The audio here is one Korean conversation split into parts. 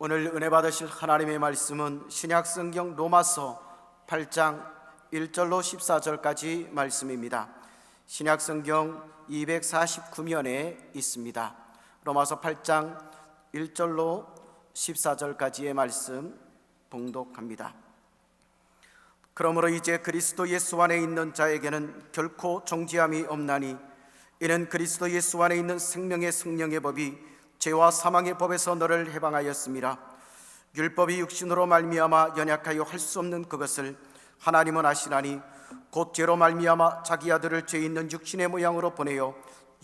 오늘 은혜 받으실 하나님의 말씀은 신약성경 로마서 8장 1절로 14절까지 말씀입니다. 신약성경 249면에 있습니다. 로마서 8장 1절로 14절까지의 말씀 봉독합니다. 그러므로 이제 그리스도 예수 안에 있는 자에게는 결코 정죄함이 없나니 이는 그리스도 예수 안에 있는 생명의 성령의 법이 죄와 사망의 법에서 너를 해방하였음이라. 율법이 육신으로 말미암아 연약하여 할 수 없는 그것을 하나님은 아시나니 곧 죄로 말미암아 자기 아들을 죄 있는 육신의 모양으로 보내어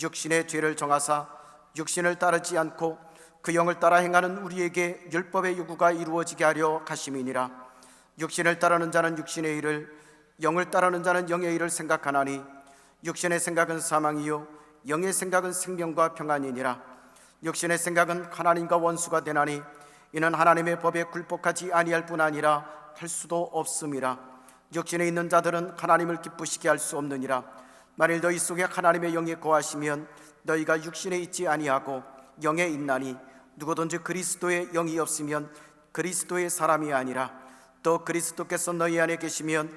육신의 죄를 정하사 육신을 따르지 않고 그 영을 따라 행하는 우리에게 율법의 요구가 이루어지게 하려 하심이니라. 육신을 따르는 자는 육신의 일을, 영을 따르는 자는 영의 일을 생각하나니 육신의 생각은 사망이요 영의 생각은 생명과 평안이니라. 육신의 생각은 하나님과 원수가 되나니 이는 하나님의 법에 굴복하지 아니할 뿐 아니라 할 수도 없음이라. 육신에 있는 자들은 하나님을 기쁘시게 할 수 없느니라. 만일 너희 속에 하나님의 영이 거하시면 너희가 육신에 있지 아니하고 영에 있나니 누구든지 그리스도의 영이 없으면 그리스도의 사람이 아니라. 또 그리스도께서 너희 안에 계시면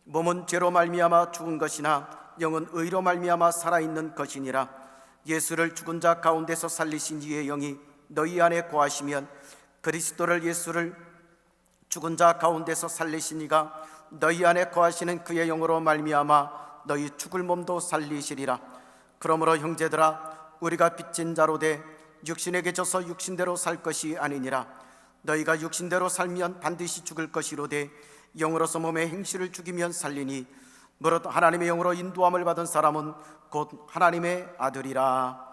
몸은 죄로 말미암아 죽은 것이나 영은 의로 말미암아 살아있는 것이니라. 예수를 죽은 자 가운데서 살리신 이의 영이 너희 안에 거하시면 그리스도를 예수를 죽은 자 가운데서 살리신 이가 너희 안에 거하시는 그의 영으로 말미암아 너희 죽을 몸도 살리시리라. 그러므로 형제들아, 우리가 빚진 자로 돼 육신에게 져서 육신대로 살 것이 아니니라. 너희가 육신대로 살면 반드시 죽을 것이로되 영으로서 몸의 행실을 죽이면 살리니 무릇 하나님의 영으로 인도함을 받은 사람은 곧 하나님의 아들이라.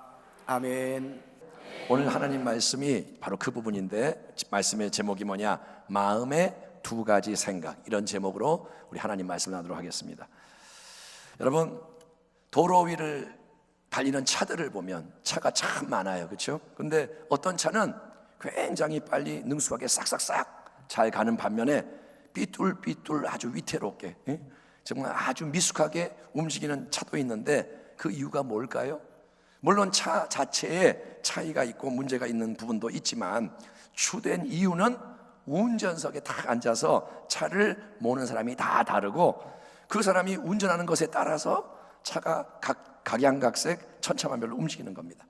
아멘. 오늘 하나님 말씀이 바로 그 부분인데, 말씀의 제목이 뭐냐? 마음의 두 가지 생각. 이런 제목으로 우리 하나님 말씀을 나누도록 하겠습니다. 여러분, 도로 위를 달리는 차들을 보면 차가 참 많아요, 그렇죠? 근데 어떤 차는 굉장히 빨리 능숙하게 싹싹싹 잘 가는 반면에 삐뚤삐뚤 아주 위태롭게, 정말 아주 미숙하게 움직이는 차도 있는데, 그 이유가 뭘까요? 물론 차 자체에 차이가 있고 문제가 있는 부분도 있지만 주된 이유는 운전석에 딱 앉아서 차를 모는 사람이 다 다르고 그 사람이 운전하는 것에 따라서 차가 각양각색 천차만별로 움직이는 겁니다.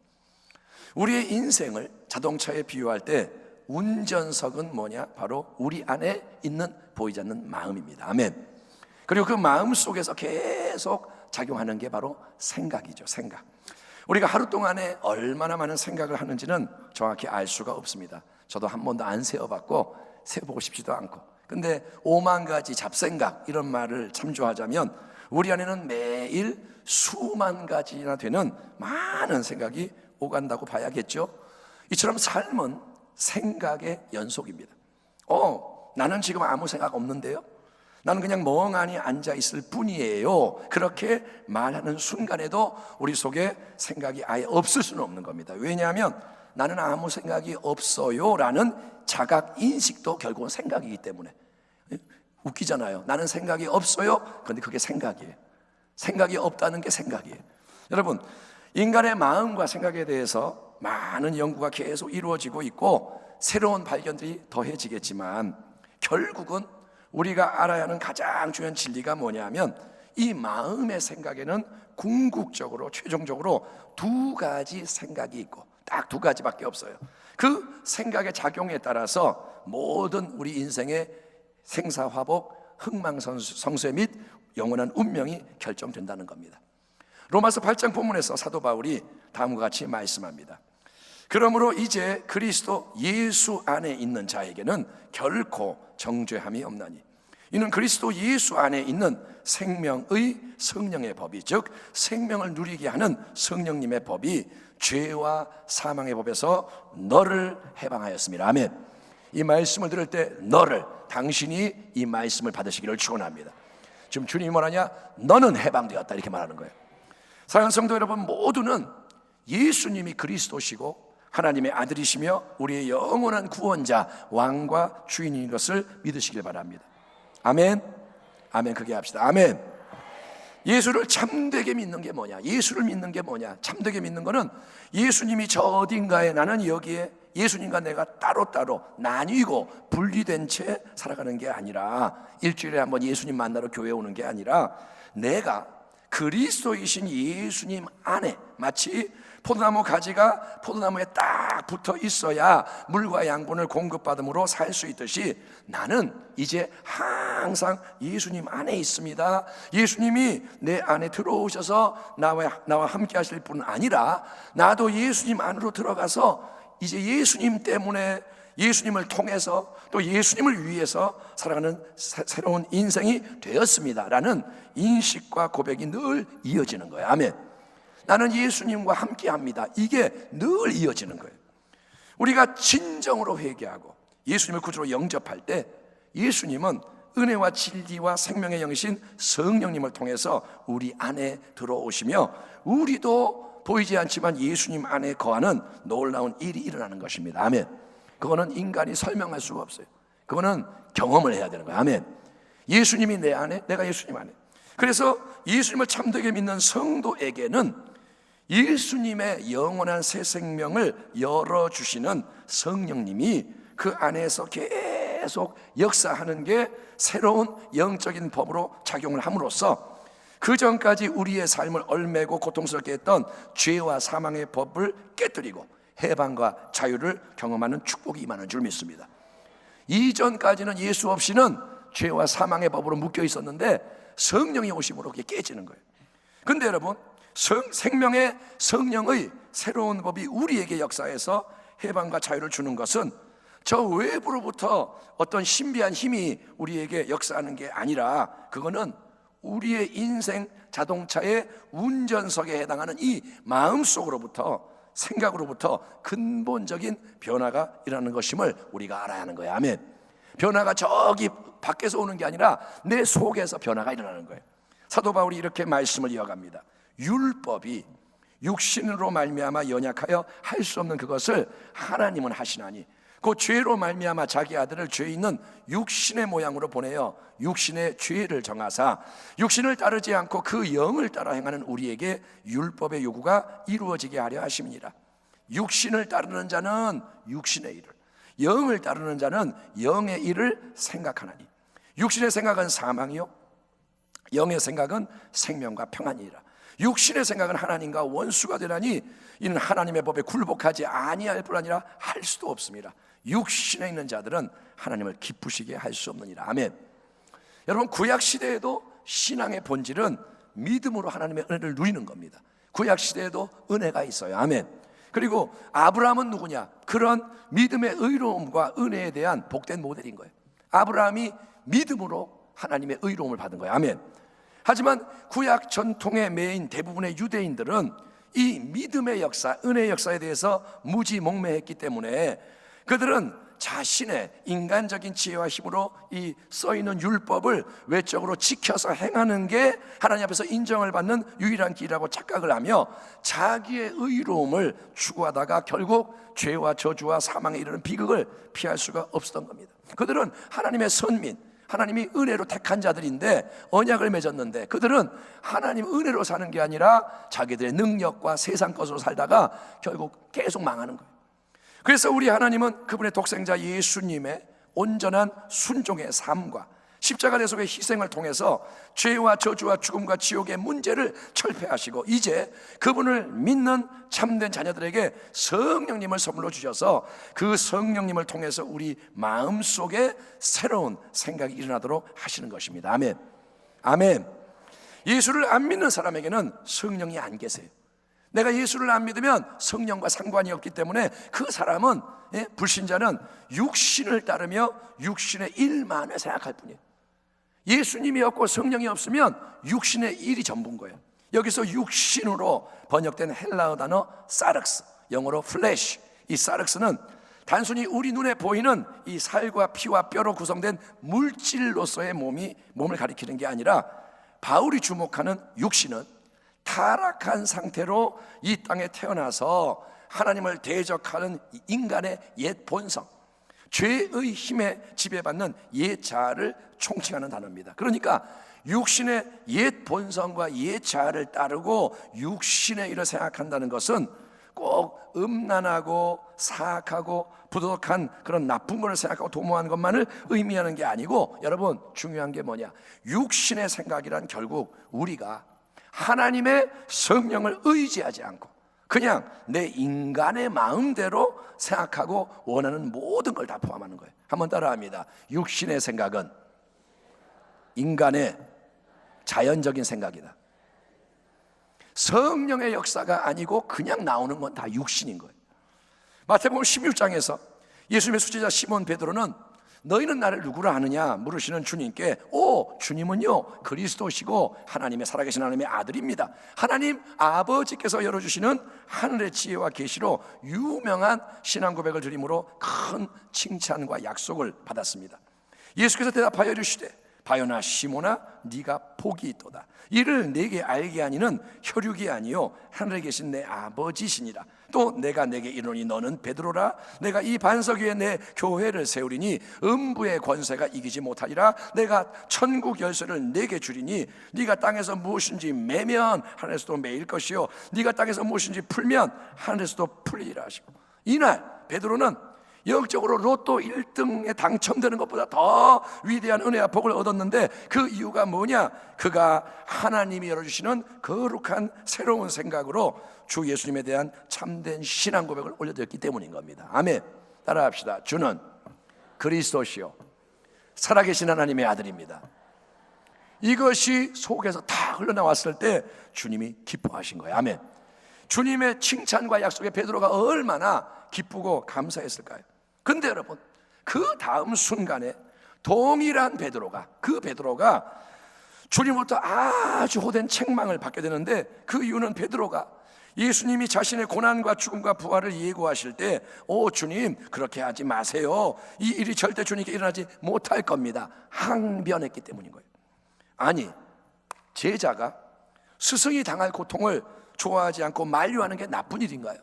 우리의 인생을 자동차에 비유할 때 운전석은 뭐냐? 바로 우리 안에 있는 보이지 않는 마음입니다. 아멘. 그리고 그 마음 속에서 계속 작용하는 게 바로 생각이죠. 생각. 우리가 하루 동안에 얼마나 많은 생각을 하는지는 정확히 알 수가 없습니다. 저도 한 번도 안 세어봤고 세어보고 싶지도 않고. 근데 5만 가지 잡생각, 이런 말을 참조하자면 우리 안에는 매일 수만 가지나 되는 많은 생각이 오간다고 봐야겠죠. 이처럼 삶은 생각의 연속입니다. 나는 지금 아무 생각 없는데요, 나는 그냥 멍하니 앉아있을 뿐이에요, 그렇게 말하는 순간에도 우리 속에 생각이 아예 없을 수는 없는 겁니다. 왜냐하면 나는 아무 생각이 없어요 라는 자각인식도 결국은 생각이기 때문에. 웃기잖아요. 나는 생각이 없어요, 그런데 그게 생각이에요. 생각이 없다는 게 생각이에요. 여러분, 인간의 마음과 생각에 대해서 많은 연구가 계속 이루어지고 있고 새로운 발견들이 더해지겠지만 결국은 우리가 알아야 하는 가장 중요한 진리가 뭐냐면 이 마음의 생각에는 궁극적으로 최종적으로 두 가지 생각이 있고 딱 두 가지밖에 없어요. 그 생각의 작용에 따라서 모든 우리 인생의 생사화복, 흥망성쇠 및 영원한 운명이 결정된다는 겁니다. 로마서 8장 본문에서 사도 바울이 다음과 같이 말씀합니다. 그러므로 이제 그리스도 예수 안에 있는 자에게는 결코 정죄함이 없나니 이는 그리스도 예수 안에 있는 생명의 성령의 법이, 즉 생명을 누리게 하는 성령님의 법이 죄와 사망의 법에서 너를 해방하였습니다. 아멘. 이 말씀을 들을 때 너를, 당신이 이 말씀을 받으시기를 축원합니다. 지금 주님이 뭐라냐? 너는 해방되었다, 이렇게 말하는 거예요. 사랑하는 성도 여러분, 모두는 예수님이 그리스도시고 하나님의 아들이시며 우리의 영원한 구원자, 왕과 주인인 것을 믿으시길 바랍니다. 아멘. 아멘. 크게 합시다. 아멘. 예수를 참되게 믿는 게 뭐냐? 예수를 믿는 게 뭐냐? 참되게 믿는 거는 예수님이 저 어딘가에 나는 여기에 예수님과 내가 따로따로 나뉘고 분리된 채 살아가는 게 아니라, 일주일에 한번 예수님 만나러 교회 오는 게 아니라, 내가 그리스도이신 예수님 안에, 마치 포도나무 가지가 포도나무에 딱 붙어 있어야 물과 양분을 공급받음으로 살 수 있듯이, 나는 이제 항상 예수님 안에 있습니다. 예수님이 내 안에 들어오셔서 나와 함께 하실 뿐 아니라, 나도 예수님 안으로 들어가서 이제 예수님 때문에, 예수님을 통해서, 또 예수님을 위해서 살아가는 새로운 인생이 되었습니다라는 인식과 고백이 늘 이어지는 거예요. 아멘. 나는 예수님과 함께합니다. 이게 늘 이어지는 거예요. 우리가 진정으로 회개하고 예수님을 구주로 영접할 때, 예수님은 은혜와 진리와 생명의 영이신 성령님을 통해서 우리 안에 들어오시며, 우리도 보이지 않지만 예수님 안에 거하는 놀라운 일이 일어나는 것입니다. 아멘. 그거는 인간이 설명할 수가 없어요. 그거는 경험을 해야 되는 거예요. 아멘. 예수님이 내 안에, 내가 예수님 안에. 그래서 예수님을 참되게 믿는 성도에게는 예수님의 영원한 새 생명을 열어주시는 성령님이 그 안에서 계속 역사하는 게 새로운 영적인 법으로 작용을 함으로써, 그 전까지 우리의 삶을 얼매고 고통스럽게 했던 죄와 사망의 법을 깨뜨리고 해방과 자유를 경험하는 축복이 임하는 줄 믿습니다. 이전까지는 예수 없이는 죄와 사망의 법으로 묶여 있었는데, 성령이 오심으로 그게 깨지는 거예요. 근데 여러분, 생명의 성령의 새로운 법이 우리에게 역사해서 해방과 자유를 주는 것은 저 외부로부터 어떤 신비한 힘이 우리에게 역사하는 게 아니라, 그거는 우리의 인생 자동차의 운전석에 해당하는 이 마음속으로부터, 생각으로부터 근본적인 변화가 일어나는 것임을 우리가 알아야 하는 거예요. 아멘. 변화가 저기 밖에서 오는 게 아니라 내 속에서 변화가 일어나는 거예요. 사도 바울이 이렇게 말씀을 이어갑니다. 율법이 육신으로 말미암아 연약하여 할 수 없는 그것을 하나님은 하시나니, 그 죄로 말미암아 자기 아들을 죄 있는 육신의 모양으로 보내어 육신의 죄를 정하사, 육신을 따르지 않고 그 영을 따라 행하는 우리에게 율법의 요구가 이루어지게 하려 하심이니라. 육신을 따르는 자는 육신의 일을, 영을 따르는 자는 영의 일을 생각하나니, 육신의 생각은 사망이요 영의 생각은 생명과 평안이니라. 육신의 생각은 하나님과 원수가 되나니, 이는 하나님의 법에 굴복하지 아니할 뿐 아니라 할 수도 없습니다. 육신에 있는 자들은 하나님을 기쁘시게 할 수 없느니라. 아멘. 여러분, 구약 시대에도 신앙의 본질은 믿음으로 하나님의 은혜를 누리는 겁니다. 구약 시대에도 은혜가 있어요. 아멘. 그리고 아브라함은 누구냐? 그런 믿음의 의로움과 은혜에 대한 복된 모델인 거예요. 아브라함이 믿음으로 하나님의 의로움을 받은 거예요. 아멘. 하지만 구약 전통의 메인 대부분의 유대인들은 이 믿음의 역사, 은혜의 역사에 대해서 무지몽매했기 때문에, 그들은 자신의 인간적인 지혜와 힘으로 이 써있는 율법을 외적으로 지켜서 행하는 게 하나님 앞에서 인정을 받는 유일한 길이라고 착각을 하며 자기의 의로움을 추구하다가 결국 죄와 저주와 사망에 이르는 비극을 피할 수가 없었던 겁니다. 그들은 하나님의 선민, 하나님이 은혜로 택한 자들인데, 언약을 맺었는데, 그들은 하나님 은혜로 사는 게 아니라 자기들의 능력과 세상 것으로 살다가 결국 계속 망하는 거예요. 그래서 우리 하나님은 그분의 독생자 예수님의 온전한 순종의 삶과 십자가 대속의 희생을 통해서 죄와 저주와 죽음과 지옥의 문제를 철폐하시고, 이제 그분을 믿는 참된 자녀들에게 성령님을 선물로 주셔서 그 성령님을 통해서 우리 마음속에 새로운 생각이 일어나도록 하시는 것입니다. 아멘. 아멘. 예수를 안 믿는 사람에게는 성령이 안 계세요. 내가 예수를 안 믿으면 성령과 상관이 없기 때문에 그 사람은, 불신자는 육신을 따르며 육신의 일만을 생각할 뿐이에요. 예수님이 없고 성령이 없으면 육신의 일이 전부인 거예요. 여기서 육신으로 번역된 헬라어 단어 사륵스, 영어로 플래시, 이 사륵스는 단순히 우리 눈에 보이는 이 살과 피와 뼈로 구성된 물질로서의 몸을 가리키는 게 아니라, 바울이 주목하는 육신은 타락한 상태로 이 땅에 태어나서 하나님을 대적하는 인간의 옛 본성, 죄의 힘에 지배받는 옛 자아를 총칭하는 단어입니다. 그러니까 육신의 옛 본성과 옛 자아를 따르고 육신의 일을 생각한다는 것은 꼭 음란하고 사악하고 부도덕한 그런 나쁜 것을 생각하고 도모하는 것만을 의미하는 게 아니고, 여러분 중요한 게 뭐냐, 육신의 생각이란 결국 우리가 하나님의 성령을 의지하지 않고 그냥 내 인간의 마음대로 생각하고 원하는 모든 걸 다 포함하는 거예요. 한번 따라합니다. 육신의 생각은 인간의 자연적인 생각이다. 성령의 역사가 아니고 그냥 나오는 건 다 육신인 거예요. 마태복음 16장에서 예수님의 수제자 시몬 베드로는 너희는 나를 누구라 하느냐 물으시는 주님께, 오 주님은요 그리스도시고 하나님의 살아계신 하나님의 아들입니다, 하나님 아버지께서 열어주시는 하늘의 지혜와 계시로 유명한 신앙 고백을 드림으로 큰 칭찬과 약속을 받았습니다. 예수께서 대답하여 이르시되 바요나 시몬아 네가 복이 있도다. 이를 내게 알게 하니는 혈육이 아니요 하늘에 계신 내 아버지시니라. 또 내가 내게 이르노니 너는 베드로라. 내가 이 반석 위에 내 교회를 세우리니 음부의 권세가 이기지 못하리라. 내가 천국 열쇠를 내게 주리니 네가 땅에서 무엇인지 매면 하늘에서도 매일 것이요 네가 땅에서 무엇인지 풀면 하늘에서도 풀리리라 하시고, 이날 베드로는 영적으로 로또 1등에 당첨되는 것보다 더 위대한 은혜와 복을 얻었는데, 그 이유가 뭐냐? 그가 하나님이 열어주시는 거룩한 새로운 생각으로 주 예수님에 대한 참된 신앙 고백을 올려드렸기 때문인 겁니다. 아멘. 따라합시다. 주는 그리스도시요 살아계신 하나님의 아들입니다. 이것이 속에서 다 흘러나왔을 때 주님이 기뻐하신 거예요. 아멘. 주님의 칭찬과 약속에 베드로가 얼마나 기쁘고 감사했을까요? 근데 여러분, 그 다음 순간에 동일한 베드로가, 그 베드로가 주님으로부터 아주 호된 책망을 받게 되는데, 그 이유는 베드로가 예수님이 자신의 고난과 죽음과 부활을 예고하실 때, 오 주님 그렇게 하지 마세요, 이 일이 절대 주님께 일어나지 못할 겁니다, 항변했기 때문인 거예요. 아니, 제자가 스승이 당할 고통을 좋아하지 않고 만류하는 게 나쁜 일인가요?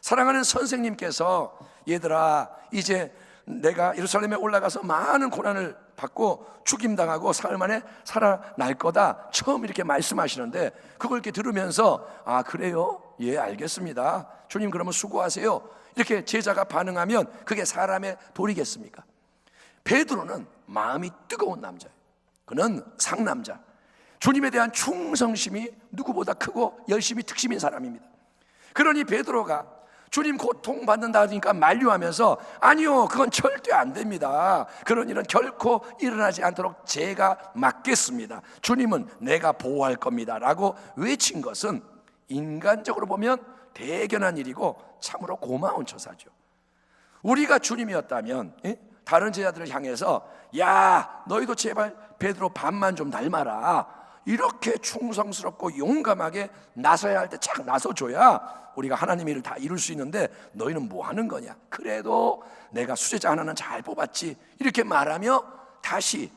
사랑하는 선생님께서 얘들아 이제 내가 예루살렘에 올라가서 많은 고난을 받고 죽임당하고 사흘 만에 살아날 거다 처음 이렇게 말씀하시는데, 그걸 이렇게 들으면서 아 그래요? 예 알겠습니다, 주님 그러면 수고하세요, 이렇게 제자가 반응하면 그게 사람의 도리겠습니까? 베드로는 마음이 뜨거운 남자예요. 그는 상남자, 주님에 대한 충성심이 누구보다 크고 열심히 특심인 사람입니다. 그러니 베드로가 주님 고통받는다 하니까 만류하면서 아니요 그건 절대 안 됩니다, 그런 일은 결코 일어나지 않도록 제가 막겠습니다, 주님은 내가 보호할 겁니다 라고 외친 것은 인간적으로 보면 대견한 일이고 참으로 고마운 처사죠. 우리가 주님이었다면 다른 제자들을 향해서 야 너희도 제발 베드로 반만 좀 닮아라, 이렇게 충성스럽고 용감하게 나서야 할 때 착 나서줘야 우리가 하나님의 일을 다 이룰 수 있는데 너희는 뭐 하는 거냐, 그래도 내가 수제자 하나는 잘 뽑았지, 이렇게 말하며 다시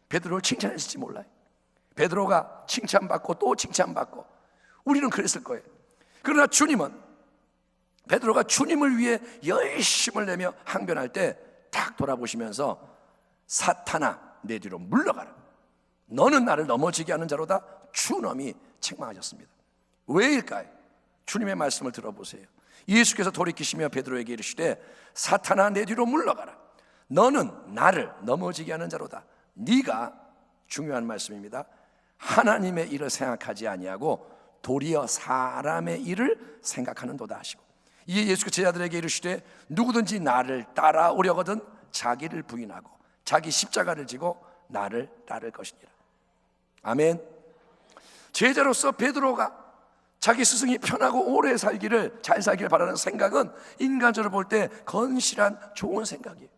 베드로를 칭찬했을지 몰라요. 베드로가 칭찬받고 또 칭찬받고 우리는 그랬을 거예요. 그러나 주님은 베드로가 주님을 위해 열심을 내며 항변할 때 딱 돌아보시면서 사탄아 내 뒤로 물러가라, 너는 나를 넘어지게 하는 자로다, 주님이 책망하셨습니다. 왜일까요? 주님의 말씀을 들어보세요. 예수께서 돌이키시며 베드로에게 이르시되 사탄아 내 뒤로 물러가라, 너는 나를 넘어지게 하는 자로다. 네가, 중요한 말씀입니다, 하나님의 일을 생각하지 아니하고 도리어 사람의 일을 생각하는도다 하시고, 이에 예수께서 제자들에게 이르시되 누구든지 나를 따라오려거든 자기를 부인하고 자기 십자가를 지고 나를 따를 것이니라. 아멘. 제자로서 베드로가 자기 스승이 편하고 오래 살기를, 잘 살기를 바라는 생각은 인간적으로 볼 때 건실한 좋은 생각이에요.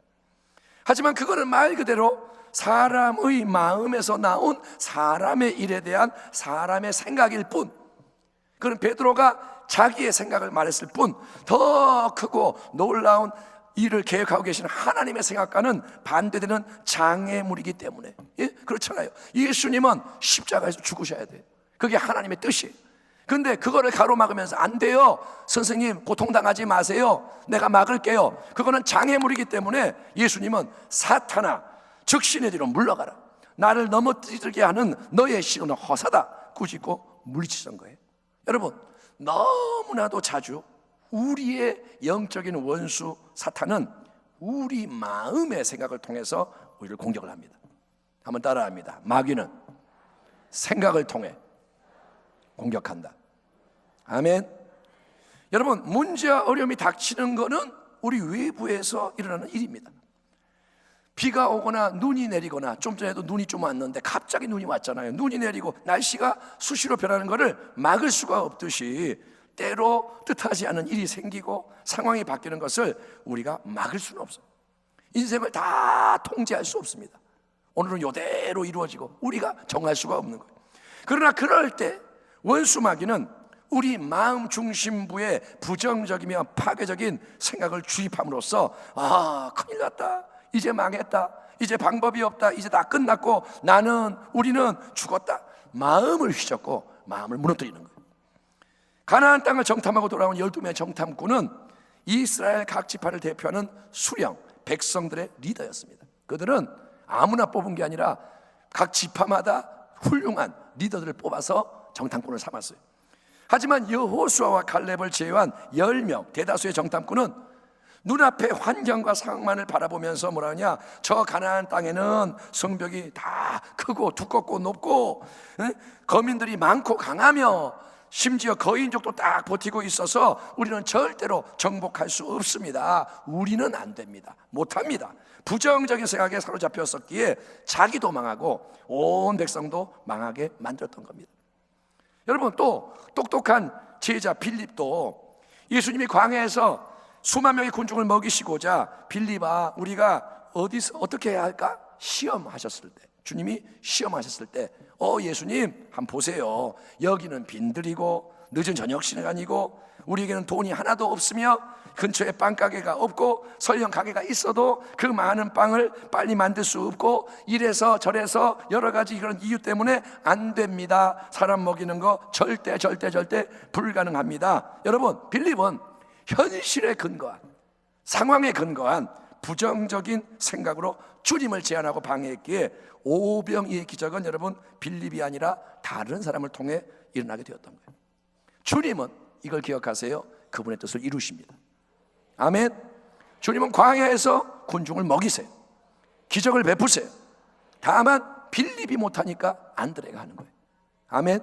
하지만 그거는 말 그대로 사람의 마음에서 나온 사람의 일에 대한 사람의 생각일 뿐, 그는 베드로가 자기의 생각을 말했을 뿐 더 크고 놀라운 일을 계획하고 계시는 하나님의 생각과는 반대되는 장애물이기 때문에, 예? 그렇잖아요. 예수님은 십자가에서 죽으셔야 돼요. 그게 하나님의 뜻이에요. 근데 그거를 가로막으면서 안 돼요, 선생님 고통당하지 마세요, 내가 막을게요, 그거는 장애물이기 때문에 예수님은 사탄아 즉시 내 뒤로 물러가라, 나를 넘어뜨리게 하는 너의 시간은 허사다, 꾸짖고 물리치던 거예요. 여러분, 너무나도 자주 우리의 영적인 원수 사탄은 우리 마음의 생각을 통해서 우리를 공격을 합니다. 한번 따라합니다. 마귀는 생각을 통해 공격한다. 아멘. 여러분, 문제와 어려움이 닥치는 것은 우리 외부에서 일어나는 일입니다. 비가 오거나 눈이 내리거나, 좀 전에도 눈이 좀 왔는데 갑자기 눈이 왔잖아요. 눈이 내리고 날씨가 수시로 변하는 것을 막을 수가 없듯이 때로 뜻하지 않은 일이 생기고 상황이 바뀌는 것을 우리가 막을 수는 없어요. 인생을 다 통제할 수 없습니다. 오늘은 이대로 이루어지고 우리가 정할 수가 없는 거예요. 그러나 그럴 때 원수 마귀는 우리 마음 중심부에 부정적이며 파괴적인 생각을 주입함으로써 큰일 났다, 이제 망했다, 이제 방법이 없다, 이제 다 끝났고 우리는 죽었다, 마음을 휘젓고 마음을 무너뜨리는 거예요. 가나안 땅을 정탐하고 돌아온 12명의 정탐꾼은 이스라엘 각 지파를 대표하는 수령 백성들의 리더였습니다. 그들은 아무나 뽑은 게 아니라 각 지파마다 훌륭한 리더들을 뽑아서 정탐꾼을 삼았어요. 하지만 여호수아와 칼렙을 제외한 10명 대다수의 정탐꾼은 눈앞의 환경과 상황만을 바라보면서 뭐라 하냐, 저 가나안 땅에는 성벽이 다 크고 두껍고 높고 거민들이 많고 강하며 심지어 거인족도 딱 버티고 있어서 우리는 절대로 정복할 수 없습니다. 우리는 안 됩니다. 못합니다. 부정적인 생각에 사로잡혔었기에 자기도 망하고 온 백성도 망하게 만들었던 겁니다. 여러분, 또 똑똑한 제자 빌립도 예수님이 광야에서 수만 명의 군중을 먹이시고자, 빌립아, 우리가 어디서 어떻게 해야 할까? 시험하셨을 때, 주님이 시험하셨을 때, 예수님 한번 보세요. 여기는 빈들이고 늦은 저녁 시간이고 우리에게는 돈이 하나도 없으며 근처에 빵가게가 없고 설령 가게가 있어도 그 많은 빵을 빨리 만들 수 없고 이래서 저래서 여러 가지 그런 이유 때문에 안 됩니다. 사람 먹이는 거 절대 불가능합니다. 여러분, 빌립은 현실에 근거한, 상황에 근거한 부정적인 생각으로 주님을 제안하고 방해했기에 오병이의 기적은 여러분 빌립이 아니라 다른 사람을 통해 일어나게 되었던 거예요. 주님은 이걸 기억하세요. 그분의 뜻을 이루십니다. 아멘. 주님은 광야에서 군중을 먹이세요. 기적을 베푸세요. 다만 빌립이 못하니까 안드레가 하는 거예요. 아멘.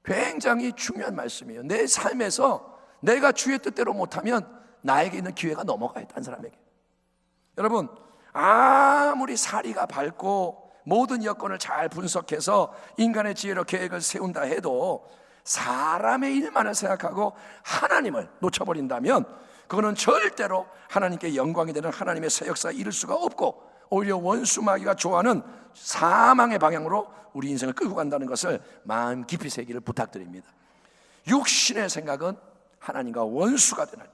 굉장히 중요한 말씀이에요. 내 삶에서 내가 주의 뜻대로 못하면 나에게 있는 기회가 넘어가요, 딴 사람에게. 여러분, 아무리 사리가 밝고 모든 여건을 잘 분석해서 인간의 지혜로 계획을 세운다 해도 사람의 일만을 생각하고 하나님을 놓쳐버린다면 그거는 절대로 하나님께 영광이 되는 하나님의 새 역사가 이룰 수가 없고 오히려 원수 마귀가 좋아하는 사망의 방향으로 우리 인생을 끌고 간다는 것을 마음 깊이 새기를 부탁드립니다. 육신의 생각은 하나님과 원수가 되나니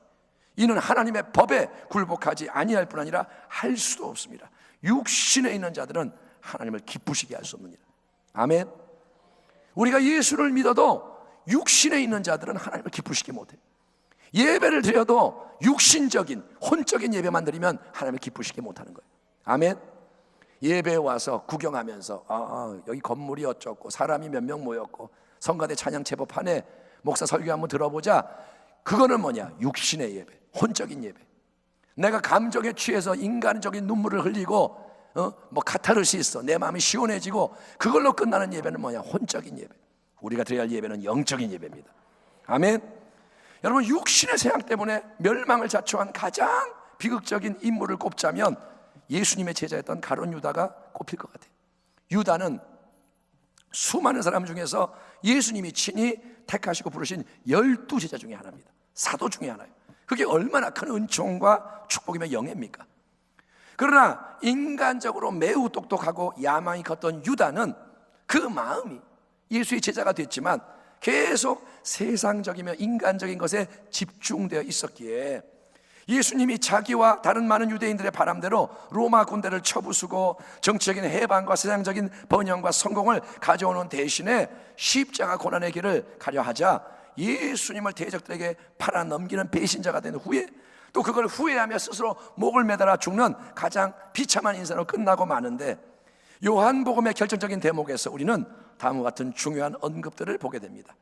이는 하나님의 법에 굴복하지 아니할 뿐 아니라 할 수도 없습니다. 육신에 있는 자들은 하나님을 기쁘시게 할 수 없는 일. 아멘. 우리가 예수를 믿어도 육신에 있는 자들은 하나님을 기쁘시게 못해요. 예배를 드려도 육신적인 혼적인 예배만 드리면 하나님을 기쁘시게 못하는 거예요. 아멘. 예배에 와서 구경하면서 여기 건물이 어쩌고 사람이 몇 명 모였고 성가대 찬양 제법하네, 목사 설교 한번 들어보자. 그거는 뭐냐? 육신의 예배, 혼적인 예배. 내가 감정에 취해서 인간적인 눈물을 흘리고 카타르시스, 내 마음이 시원해지고 그걸로 끝나는 예배는 뭐냐? 혼적인 예배. 우리가 드려야 할 예배는 영적인 예배입니다. 아멘. 여러분, 육신의 생각 때문에 멸망을 자초한 가장 비극적인 인물을 꼽자면 예수님의 제자였던 가룟 유다가 꼽힐 것 같아요. 유다는 수많은 사람 중에서 예수님이 친히 택하시고 부르신 12제자 중에 하나입니다. 사도 중에 하나예요. 그게 얼마나 큰 은총과 축복이며 영예입니까? 그러나 인간적으로 매우 똑똑하고 야망이 컸던 유다는 그 마음이 예수의 제자가 됐지만 계속 세상적이며 인간적인 것에 집중되어 있었기에 예수님이 자기와 다른 많은 유대인들의 바람대로 로마 군대를 쳐부수고 정치적인 해방과 세상적인 번영과 성공을 가져오는 대신에 십자가 고난의 길을 가려 하자 예수님을 대적들에게 팔아넘기는 배신자가 된 후에 또 그걸 후회하며 스스로 목을 매달아 죽는 가장 비참한 인생으로 끝나고 마는데, 요한복음의 결정적인 대목에서 우리는 다음과 같은 중요한 언급들을 보게 됩니다.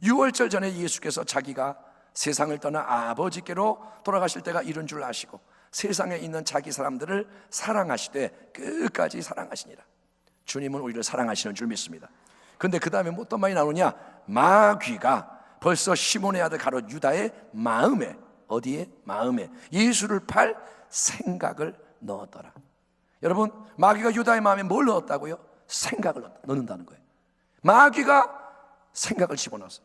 유월절 전에 예수께서 자기가 세상을 떠나 아버지께로 돌아가실 때가 이른 줄 아시고 세상에 있는 자기 사람들을 사랑하시되 끝까지 사랑하시니라. 주님은 우리를 사랑하시는 줄 믿습니다. 근데 그 다음에 어떤 말이 나오느냐? 마귀가 벌써 시몬의 아들 가롯 유다의 마음에, 어디에? 마음에 예수를 팔 생각을 넣었더라. 여러분, 마귀가 유다의 마음에 뭘 넣었다고요? 생각을 넣는다는 거예요. 마귀가 생각을 집어넣었어.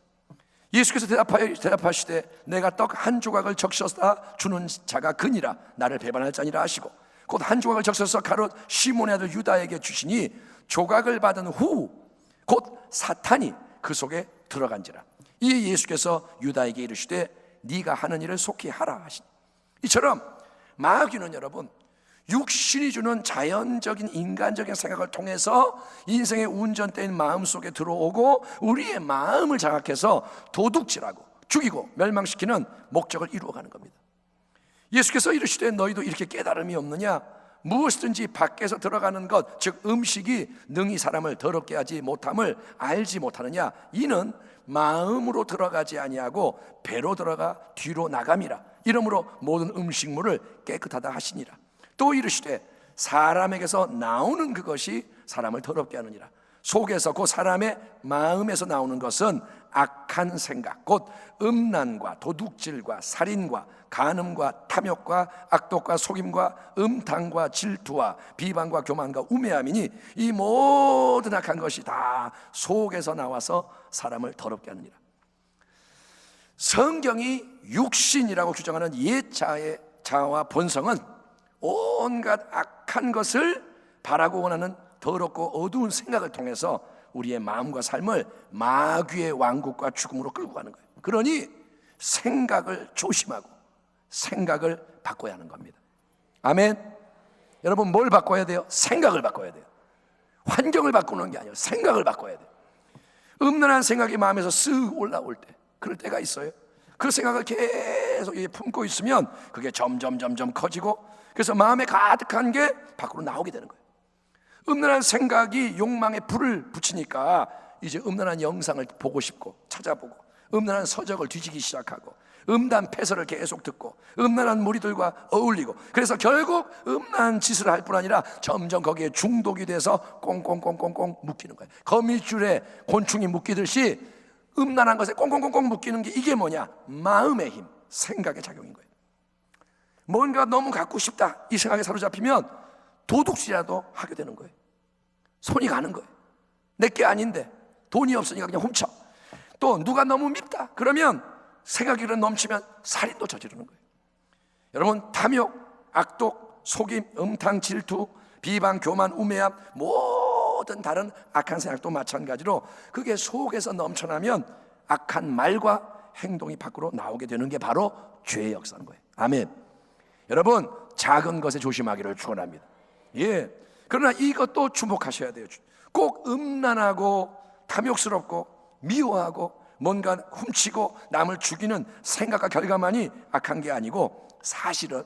예수께서 대답하시되 내가 떡 한 조각을 적셔서 주는 자가 그니라. 나를 배반할 자니라 하시고 곧 한 조각을 적셔서 가롯 시몬의 아들 유다에게 주시니 조각을 받은 후 곧 사탄이 그 속에 들어간지라. 이에 예수께서 유다에게 이르시되 네가 하는 일을 속히 하라 하시니. 이처럼 마귀는 여러분 육신이 주는 자연적인 인간적인 생각을 통해서 인생의 운전대인 마음속에 들어오고 우리의 마음을 장악해서 도둑질하고 죽이고 멸망시키는 목적을 이루어가는 겁니다. 예수께서 이르시되 너희도 이렇게 깨달음이 없느냐? 무엇이든지 밖에서 들어가는 것, 즉 음식이 능히 사람을 더럽게 하지 못함을 알지 못하느냐? 이는 마음으로 들어가지 아니하고 배로 들어가 뒤로 나감이라. 이러므로 모든 음식물을 깨끗하다 하시니라. 또 이르시되 사람에게서 나오는 그것이 사람을 더럽게 하느니라. 속에서 곧 사람의 마음에서 나오는 것은 악한 생각 곧 음란과 도둑질과 살인과 간음과 탐욕과 악독과 속임과 음탕과 질투와 비방과 교만과 우매함이니 이 모든 악한 것이 다 속에서 나와서 사람을 더럽게 하느니라. 성경이 육신이라고 규정하는 옛자의 자아와 본성은 온갖 악한 것을 바라고 원하는 더럽고 어두운 생각을 통해서 우리의 마음과 삶을 마귀의 왕국과 죽음으로 끌고 가는 거예요. 그러니 생각을 조심하고 생각을 바꿔야 하는 겁니다. 아멘. 여러분, 뭘 바꿔야 돼요? 생각을 바꿔야 돼요. 환경을 바꾸는 게 아니에요. 생각을 바꿔야 돼요. 음란한 생각이 마음에서 쓱 올라올 때, 그럴 때가 있어요. 그 생각을 계속 품고 있으면 그게 점점 커지고, 그래서 마음에 가득한 게 밖으로 나오게 되는 거예요. 음란한 생각이 욕망에 불을 붙이니까 이제 음란한 영상을 보고 싶고 찾아보고 음란한 서적을 뒤지기 시작하고 음란 패설을 계속 듣고 음란한 무리들과 어울리고, 그래서 결국 음란한 짓을 할 뿐 아니라 점점 거기에 중독이 돼서 꽁꽁꽁꽁꽁 묶이는 거예요. 거미줄에 곤충이 묶이듯이 음란한 것에 꽁꽁꽁꽁 묶이는 게 이게 뭐냐? 마음의 힘, 생각의 작용인 거예요. 뭔가 너무 갖고 싶다 이 생각에 사로잡히면 도둑질이라도 하게 되는 거예요. 손이 가는 거예요. 내게 아닌데 돈이 없으니까 그냥 훔쳐. 또 누가 너무 밉다 그러면 생각이 넘치면 살인도 저지르는 거예요. 여러분, 탐욕, 악독, 속임, 음탕, 질투, 비방, 교만, 우매함, 모든 다른 악한 생각도 마찬가지로 그게 속에서 넘쳐나면 악한 말과 행동이 밖으로 나오게 되는 게 바로 죄의 역사인 거예요. 아멘. 여러분, 작은 것에 조심하기를 축원합니다. 예. 그러나 이것도 주목하셔야 돼요. 꼭 음란하고 탐욕스럽고 미워하고 뭔가 훔치고 남을 죽이는 생각과 결과만이 악한 게 아니고, 사실은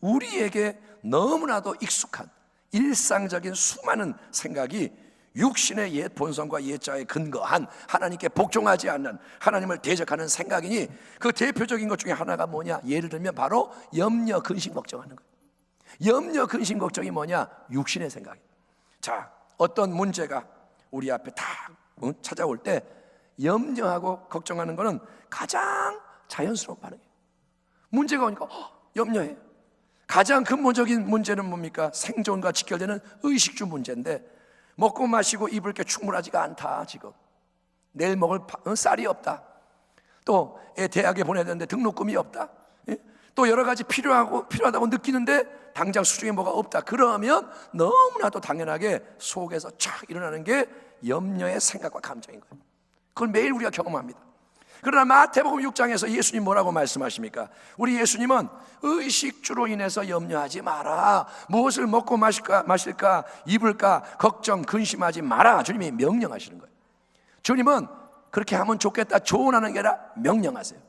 우리에게 너무나도 익숙한 일상적인 수많은 생각이 육신의 옛 본성과 옛자에 근거한 하나님께 복종하지 않는 하나님을 대적하는 생각이니, 그 대표적인 것 중에 하나가 뭐냐? 예를 들면 바로 염려, 근심, 걱정하는 거예요. 염려, 근심, 걱정이 뭐냐? 육신의 생각이에요. 자, 어떤 문제가 우리 앞에 딱 찾아올 때 염려하고 걱정하는 것은 가장 자연스러운 반응이에요. 문제가 오니까 염려해요. 가장 근본적인 문제는 뭡니까? 생존과 직결되는 의식주 문제인데, 먹고 마시고 입을 게 충분하지가 않다. 지금 내일 먹을 쌀이 없다. 또 애 대학에 보내야 되는데 등록금이 없다. 또 여러 가지 필요하다고 느끼는데 당장 수중에 뭐가 없다. 그러면 너무나도 당연하게 속에서 촥 일어나는 게 염려의 생각과 감정인 거예요. 그걸 매일 우리가 경험합니다. 그러나 마태복음 6장에서 예수님 뭐라고 말씀하십니까? 우리 예수님은 의식주로 인해서 염려하지 마라. 무엇을 먹고 마실까 입을까 걱정 근심하지 마라. 주님이 명령하시는 거예요. 주님은 그렇게 하면 좋겠다 조언하는 게 아니라 명령하세요.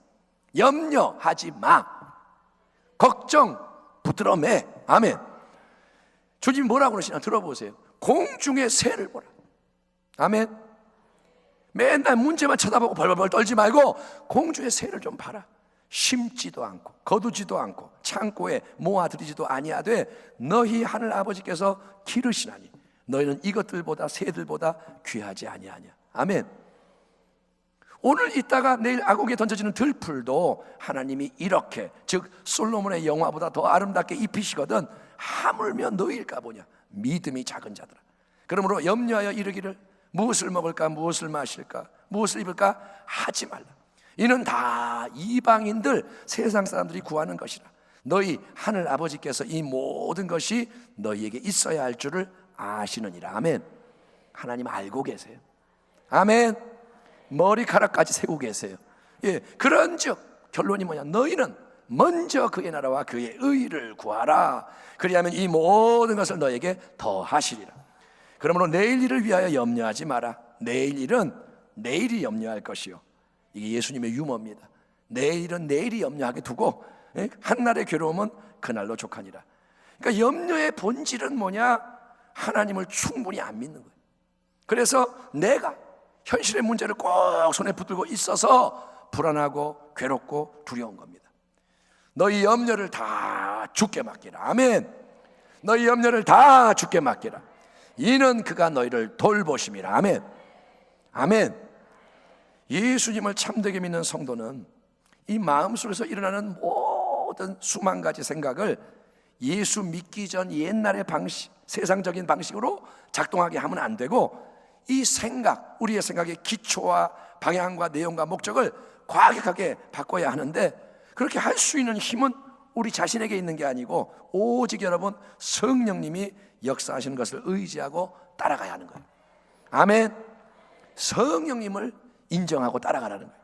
염려하지 마. 걱정 붙들어 매. 아멘. 주님 뭐라고 그러시나 들어보세요. 공중의 새를 보라. 아멘. 맨날 문제만 쳐다보고 벌벌벌 떨지 말고 공중의 새를 좀 봐라. 심지도 않고 거두지도 않고 창고에 모아들이지도 아니하되 너희 하늘 아버지께서 기르시나니 너희는 이것들보다 새들보다 귀하지 아니하냐. 아멘. 오늘 있다가 내일 아곡에 던져지는 들풀도 하나님이 이렇게, 즉 솔로몬의 영화보다 더 아름답게 입히시거든 하물며 너희일까 보냐. 믿음이 작은 자들아. 그러므로 염려하여 이르기를 무엇을 먹을까 무엇을 마실까 무엇을 입을까 하지 말라. 이는 다 이방인들 세상 사람들이 구하는 것이라. 너희 하늘 아버지께서 이 모든 것이 너희에게 있어야 할 줄을 아시느니라. 아멘. 하나님 알고 계세요. 아멘. 머리카락까지 세고 계세요. 예, 그런즉 결론이 뭐냐. 너희는 먼저 그의 나라와 그의 의를 구하라. 그리하면 이 모든 것을 너에게 더하시리라. 그러므로 내일 일을 위하여 염려하지 마라. 내일 일은 내일이 염려할 것이요. 이게 예수님의 유머입니다. 내일은 내일이 염려하게 두고 한날의 괴로움은 그날로 족하니라. 그러니까 염려의 본질은 뭐냐? 하나님을 충분히 안 믿는 거예요. 그래서 내가 현실의 문제를 꼭 손에 붙들고 있어서 불안하고 괴롭고 두려운 겁니다. 너희 염려를 다 주께 맡기라. 아멘. 너희 염려를 다 주께 맡기라. 이는 그가 너희를 돌보심이라. 아멘. 아멘. 예수님을 참되게 믿는 성도는 이 마음속에서 일어나는 모든 수만 가지 생각을 예수 믿기 전 옛날의 방식, 세상적인 방식으로 작동하게 하면 안 되고, 이 생각, 우리의 생각의 기초와 방향과 내용과 목적을 과격하게 바꿔야 하는데, 그렇게 할 수 있는 힘은 우리 자신에게 있는 게 아니고 오직 여러분 성령님이 역사하시는 것을 의지하고 따라가야 하는 거예요. 아멘. 성령님을 인정하고 따라가라는 거예요.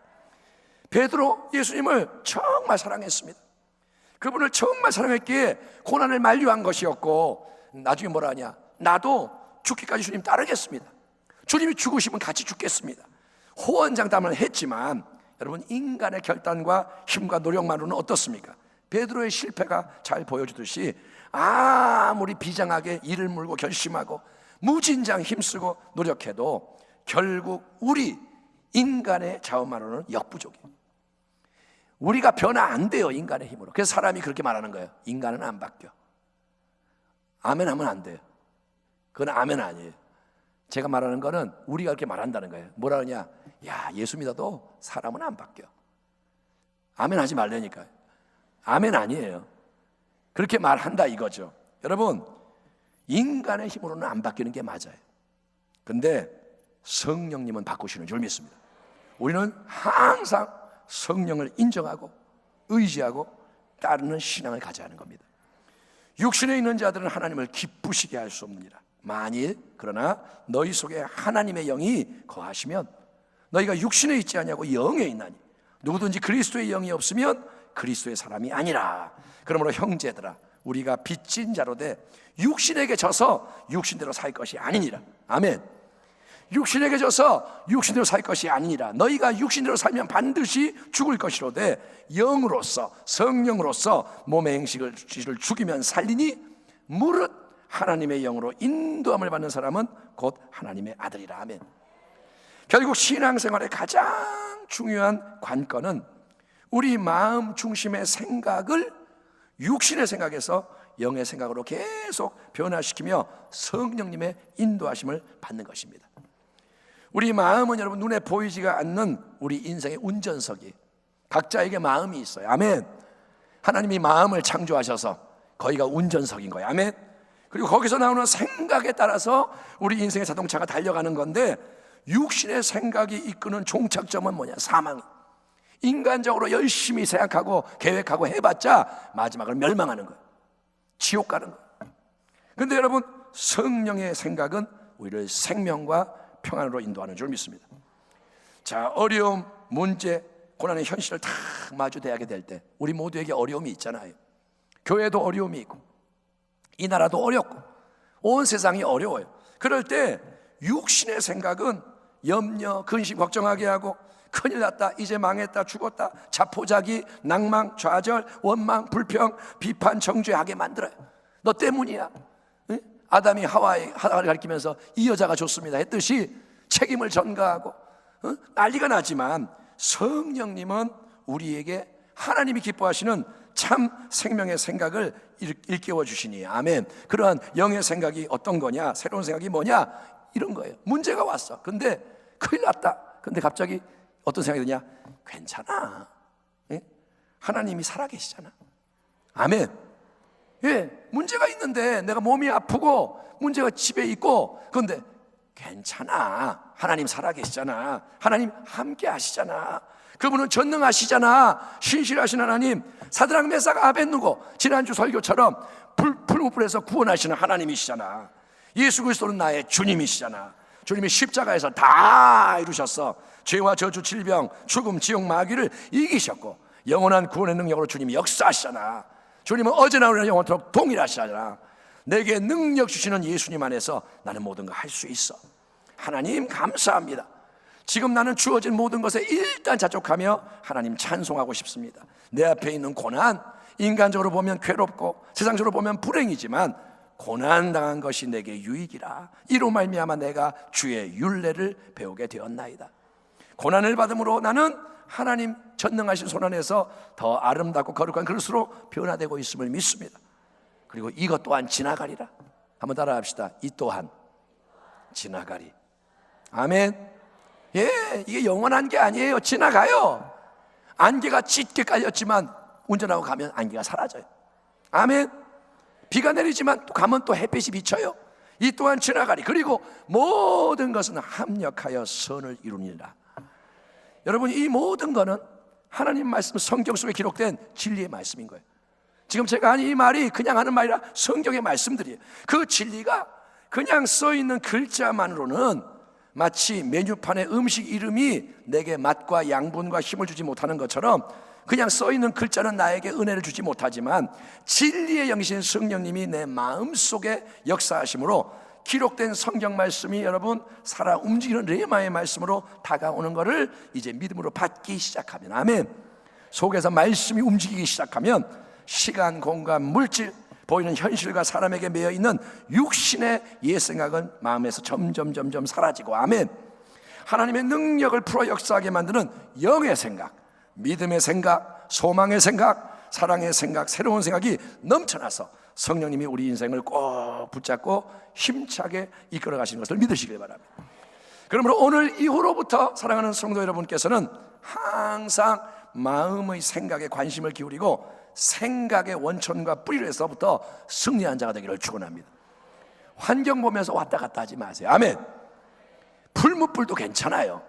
베드로 예수님을 정말 사랑했습니다. 그분을 정말 사랑했기에 고난을 만류한 것이었고, 나중에 뭐라 하냐. 나도 죽기까지 주님 따르겠습니다. 주님이 죽으시면 같이 죽겠습니다. 호언장담을 했지만 여러분, 인간의 결단과 힘과 노력만으로는 어떻습니까? 베드로의 실패가 잘 보여주듯이 아무리 비장하게 이를 물고 결심하고 무진장 힘쓰고 노력해도 결국 우리 인간의 자원만으로는 역부족이에요. 우리가 변화 안 돼요, 인간의 힘으로. 그래서 사람이 그렇게 말하는 거예요. 인간은 안 바뀌어. 아멘 하면 안 돼요. 그건 아멘 아니에요. 제가 말하는 거는 우리가 그렇게 말한다는 거예요. 뭐라 그러냐? 야, 예수 믿어도 사람은 안 바뀌어. 아멘 하지 말라니까요. 아멘 아니에요. 그렇게 말한다 이거죠. 여러분, 인간의 힘으로는 안 바뀌는 게 맞아요. 근데 성령님은 바꾸시는 줄 믿습니다. 우리는 항상 성령을 인정하고 의지하고 따르는 신앙을 가져야 하는 겁니다. 육신에 있는 자들은 하나님을 기쁘시게 할 수 없느니라. 만일 그러나 너희 속에 하나님의 영이 거하시면 너희가 육신에 있지 아니하고 영에 있나니 누구든지 그리스도의 영이 없으면 그리스도의 사람이 아니라. 그러므로 형제들아, 우리가 빚진 자로 돼 육신에게 져서 육신대로 살 것이 아니니라. 아멘. 육신에게 져서 육신대로 살 것이 아니니라. 너희가 육신대로 살면 반드시 죽을 것이로되 영으로서 성령으로서 몸의 행식을 죽이면 살리니 무릇 하나님의 영으로 인도함을 받는 사람은 곧 하나님의 아들이라. 아멘. 결국 신앙생활의 가장 중요한 관건은 우리 마음 중심의 생각을 육신의 생각에서 영의 생각으로 계속 변화시키며 성령님의 인도하심을 받는 것입니다. 우리 마음은 여러분 눈에 보이지가 않는 우리 인생의 운전석이, 각자에게 마음이 있어요. 아멘. 하나님이 마음을 창조하셔서 거기가 운전석인 거예요. 아멘. 그리고 거기서 나오는 생각에 따라서 우리 인생의 자동차가 달려가는 건데, 육신의 생각이 이끄는 종착점은 뭐냐? 사망. 인간적으로 열심히 생각하고 계획하고 해봤자 마지막으로 멸망하는 거예요. 지옥 가는 거예요. 그런데 여러분, 성령의 생각은 우리를 생명과 평안으로 인도하는 줄 믿습니다. 자, 어려움, 문제, 고난의 현실을 다 마주대하게 될 때 우리 모두에게 어려움이 있잖아요. 교회도 어려움이 있고 이 나라도 어렵고 온 세상이 어려워요. 그럴 때 육신의 생각은 염려, 근심, 걱정하게 하고 큰일 났다, 이제 망했다, 죽었다, 자포자기, 낭망, 좌절, 원망, 불평, 비판, 정죄하게 만들어요. 너 때문이야. 응? 아담이 하와를 가리키면서 이 여자가 좋습니다 했듯이 책임을 전가하고 난리가 나지만 성령님은 우리에게 하나님이 기뻐하시는 참 생명의 생각을 일깨워 주시니, 아멘. 그러한 영의 생각이 어떤 거냐, 새로운 생각이 뭐냐, 이런 거예요. 문제가 왔어. 근데 큰일 났다. 근데 갑자기 어떤 생각이 드냐? 괜찮아. 예? 하나님이 살아계시잖아. 아멘. 예, 문제가 있는데 내가 몸이 아프고 문제가 집에 있고, 그런데 괜찮아. 하나님 살아계시잖아. 하나님 함께 하시잖아. 그분은 전능하시잖아. 신실하신 하나님, 사드락 메삭 아벳느고 지난주 설교처럼 풀무불에서 구원하시는 하나님이시잖아. 예수 그리스도는 나의 주님이시잖아. 주님이 십자가에서 다 이루셨어. 죄와 저주, 질병, 죽음, 지옥, 마귀를 이기셨고 영원한 구원의 능력으로 주님이 역사하시잖아. 주님은 어제나 오늘나 영원토록 동일하시잖아. 내게 능력 주시는 예수님 안에서 나는 모든 거 할 수 있어. 하나님 감사합니다. 지금 나는 주어진 모든 것에 일단 자족하며 하나님 찬송하고 싶습니다. 내 앞에 있는 고난, 인간적으로 보면 괴롭고 세상적으로 보면 불행이지만 고난당한 것이 내게 유익이라. 이로 말미암아 내가 주의 율례를 배우게 되었나이다. 고난을 받음으로 나는 하나님 전능하신 손 안에서 더 아름답고 거룩한 그릇으로 변화되고 있음을 믿습니다. 그리고 이것 또한 지나가리라. 한번 따라합시다. 이 또한 지나가리. 아멘. 예, 이게 영원한 게 아니에요. 지나가요. 안개가 짙게 깔렸지만 운전하고 가면 안개가 사라져요. 아멘. 비가 내리지만 또 가면 또 햇빛이 비쳐요. 이 또한 지나가리. 그리고 모든 것은 합력하여 선을 이루니라. 여러분, 이 모든 것은 하나님 말씀, 성경 속에 기록된 진리의 말씀인 거예요. 지금 제가 한 이 말이 그냥 하는 말이라 성경의 말씀들이에요. 그 진리가 그냥 써있는 글자만으로는 마치 메뉴판에 음식 이름이 내게 맛과 양분과 힘을 주지 못하는 것처럼 그냥 써있는 글자는 나에게 은혜를 주지 못하지만 진리의 영이신 성령님이 내 마음속에 역사하심으로 기록된 성경 말씀이 여러분 살아 움직이는 레마의 말씀으로 다가오는 것을 이제 믿음으로 받기 시작하면, 아멘. 속에서 말씀이 움직이기 시작하면 시간, 공간, 물질, 보이는 현실과 사람에게 매여있는 육신의 옛생각은 마음에서 점점 사라지고, 아멘. 하나님의 능력을 풀어 역사하게 만드는 영의 생각, 믿음의 생각, 소망의 생각, 사랑의 생각, 새로운 생각이 넘쳐나서 성령님이 우리 인생을 꼭 붙잡고 힘차게 이끌어 가시는 것을 믿으시길 바랍니다. 그러므로 오늘 이후로부터 사랑하는 성도 여러분께서는 항상 마음의 생각에 관심을 기울이고 생각의 원천과 뿌리에서부터 승리한 자가 되기를 축원합니다. 환경 보면서 왔다 갔다 하지 마세요. 아멘. 풀무불도 괜찮아요.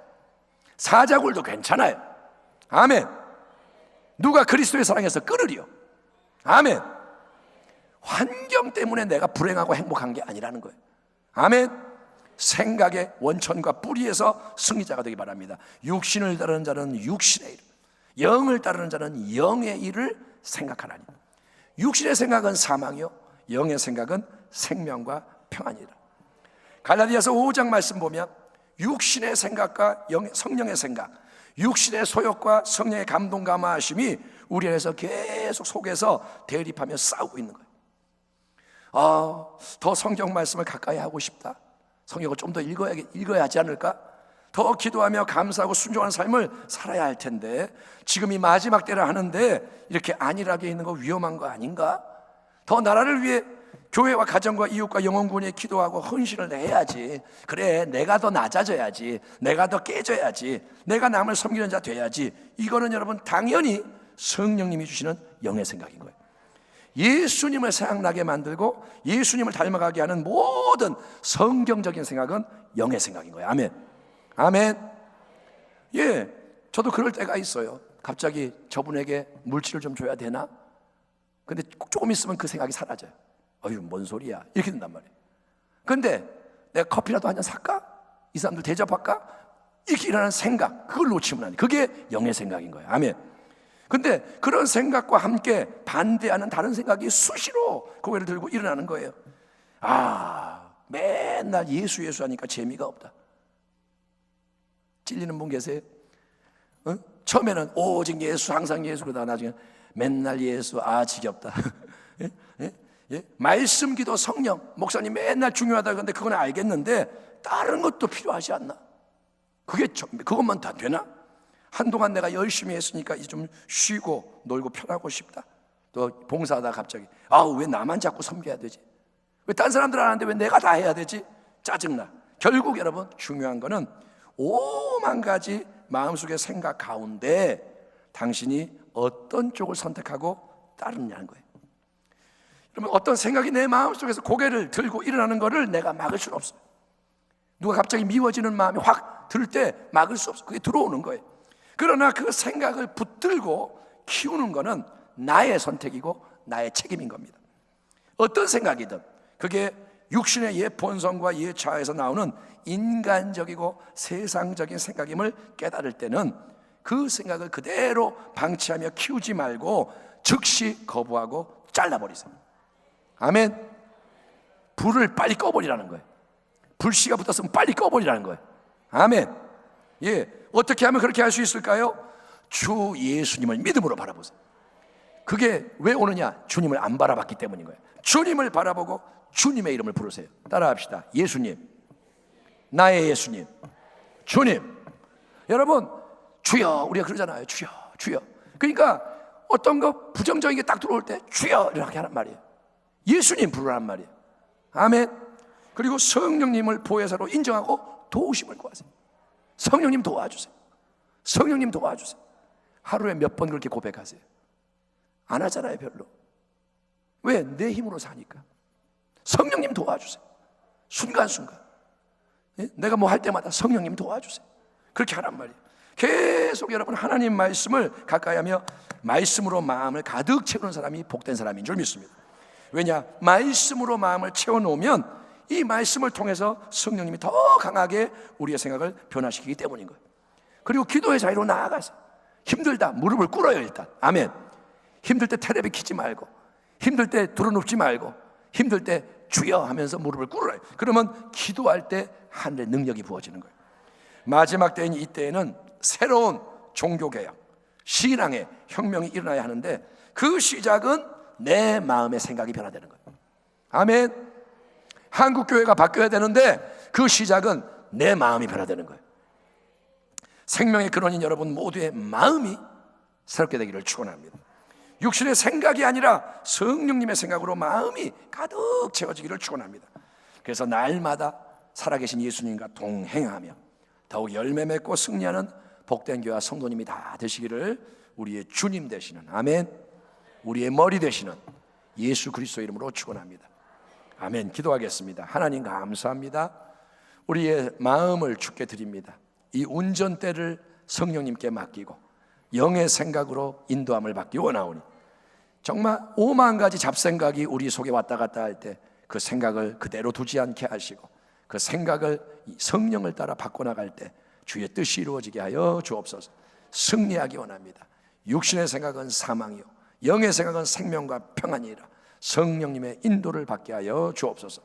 사자굴도 괜찮아요. 아멘. 누가 그리스도의 사랑에서 끊으리요? 아멘. 환경 때문에 내가 불행하고 행복한 게 아니라는 거예요. 아멘. 생각의 원천과 뿌리에서 승리자가 되기 바랍니다. 육신을 따르는 자는 육신의 일, 영을 따르는 자는 영의 일을 생각하나니. 육신의 생각은 사망이요 영의 생각은 생명과 평안이라. 갈라디아서 5장 말씀 보면 육신의 생각과 성령의 생각, 육신의 소욕과 성령의 감동 감화하심이 우리 안에서 계속 속에서 대립하며 싸우고 있는 거예요. 더 성경 말씀을 가까이 하고 싶다. 성경을 좀 더 읽어야 하지 않을까? 더 기도하며 감사하고 순종하는 삶을 살아야 할 텐데 지금 이 마지막 때를 하는데 이렇게 안일하게 있는 거 위험한 거 아닌가? 더 나라를 위해 교회와 가정과 이웃과 영혼군에 기도하고 헌신을 해야지. 그래, 내가 더 낮아져야지, 내가 더 깨져야지, 내가 남을 섬기는 자 돼야지. 이거는 여러분 당연히 성령님이 주시는 영의 생각인 거예요. 예수님을 생각나게 만들고 예수님을 닮아가게 하는 모든 성경적인 생각은 영의 생각인 거예요. 아멘. 아멘. 예, 저도 그럴 때가 있어요. 갑자기 저분에게 물질을 좀 줘야 되나? 근데 조금 있으면 그 생각이 사라져요. 어휴, 뭔 소리야, 이렇게 된단 말이에요. 근데 내가 커피라도 한 잔 살까? 이 사람들 대접할까? 이렇게 일어나는 생각, 그걸 놓치면 안 돼. 그게 영의 생각인 거예요. 아멘. 근데 그런 생각과 함께 반대하는 다른 생각이 수시로 고개를 들고 일어나는 거예요. 맨날 예수 하니까 재미가 없다. 찔리는 분 계세요? 처음에는 오직 예수, 항상 예수, 그러다가 나중에 맨날 예수, 지겹다. 예? 말씀, 기도, 성령, 목사님 맨날 중요하다. 근데 그건 알겠는데 다른 것도 필요하지 않나? 그것만 다 되나? 한동안 내가 열심히 했으니까 이제 좀 쉬고 놀고 편하고 싶다. 또 봉사하다 갑자기 왜 나만 자꾸 섬겨야 되지? 왜 딴 사람들 안 하는데 왜 내가 다 해야 되지? 짜증나. 결국 여러분 중요한 거는 오만 가지 마음속의 생각 가운데 당신이 어떤 쪽을 선택하고 따르느냐는 거예요. 그러면 어떤 생각이 내 마음속에서 고개를 들고 일어나는 것을 내가 막을 수는 없어요. 누가 갑자기 미워지는 마음이 확 들 때 막을 수 없어요. 그게 들어오는 거예요. 그러나 그 생각을 붙들고 키우는 것은 나의 선택이고 나의 책임인 겁니다. 어떤 생각이든 그게 육신의 옛 본성과 옛 자아에서 나오는 인간적이고 세상적인 생각임을 깨달을 때는 그 생각을 그대로 방치하며 키우지 말고 즉시 거부하고 잘라버리세요. 아멘. 불을 빨리 꺼버리라는 거예요. 불씨가 붙었으면 빨리 꺼버리라는 거예요. 아멘. 어떻게 하면 그렇게 할 수 있을까요? 주 예수님을 믿음으로 바라보세요. 그게 왜 오느냐? 주님을 안 바라봤기 때문인 거예요. 주님을 바라보고 주님의 이름을 부르세요. 따라합시다. 예수님, 나의 예수님, 주님. 여러분, 주여, 우리가 그러잖아요. 주여, 주여. 그러니까 어떤 거 부정적인 게 딱 들어올 때 주여 이렇게 하란 말이에요. 예수님 부르란 말이에요. 아멘. 그리고 성령님을 보혜사로 인정하고 도우심을 구하세요. 성령님 도와주세요. 성령님 도와주세요. 하루에 몇 번 그렇게 고백하세요? 안 하잖아요, 별로. 왜? 내 힘으로 사니까. 성령님 도와주세요. 순간순간. 내가 뭐 할 때마다 성령님 도와주세요. 그렇게 하란 말이에요. 계속 여러분 하나님 말씀을 가까이 하며 말씀으로 마음을 가득 채우는 사람이 복된 사람인 줄 믿습니다. 왜냐? 말씀으로 마음을 채워놓으면 이 말씀을 통해서 성령님이 더 강하게 우리의 생각을 변화시키기 때문인 거예요. 그리고 기도의 자리로 나아가서 힘들다 무릎을 꿇어요. 일단 아멘. 힘들 때 테레비 키지 말고, 힘들 때 두루눕지 말고, 힘들 때 주여 하면서 무릎을 꿇어요. 그러면 기도할 때 하늘의 능력이 부어지는 거예요. 마지막 때인 이때에는 새로운 종교개혁, 신앙의 혁명이 일어나야 하는데 그 시작은 내 마음의 생각이 변화되는 거예요. 아멘. 한국교회가 바뀌어야 되는데 그 시작은 내 마음이 변화되는 거예요. 생명의 근원인 여러분 모두의 마음이 새롭게 되기를 축원합니다. 육신의 생각이 아니라 성령님의 생각으로 마음이 가득 채워지기를 축원합니다. 그래서 날마다 살아계신 예수님과 동행하며 더욱 열매 맺고 승리하는 복된 교회와 성도님이 다 되시기를 우리의 주님 되시는, 아멘, 우리의 머리 되시는 예수 그리스도 이름으로 축원합니다. 아멘. 기도하겠습니다. 하나님 감사합니다. 우리의 마음을 주께 드립니다. 이 운전대를 성령님께 맡기고 영의 생각으로 인도함을 받기 원하오니 정말 오만 가지 잡생각이 우리 속에 왔다 갔다 할 때 그 생각을 그대로 두지 않게 하시고 그 생각을 성령을 따라 바꿔나갈 때 주의 뜻이 이루어지게 하여 주옵소서. 승리하기 원합니다. 육신의 생각은 사망이요 영의 생각은 생명과 평안이라 성령님의 인도를 받게 하여 주옵소서.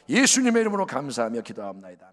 예수님의 이름으로 감사하며 기도합니다.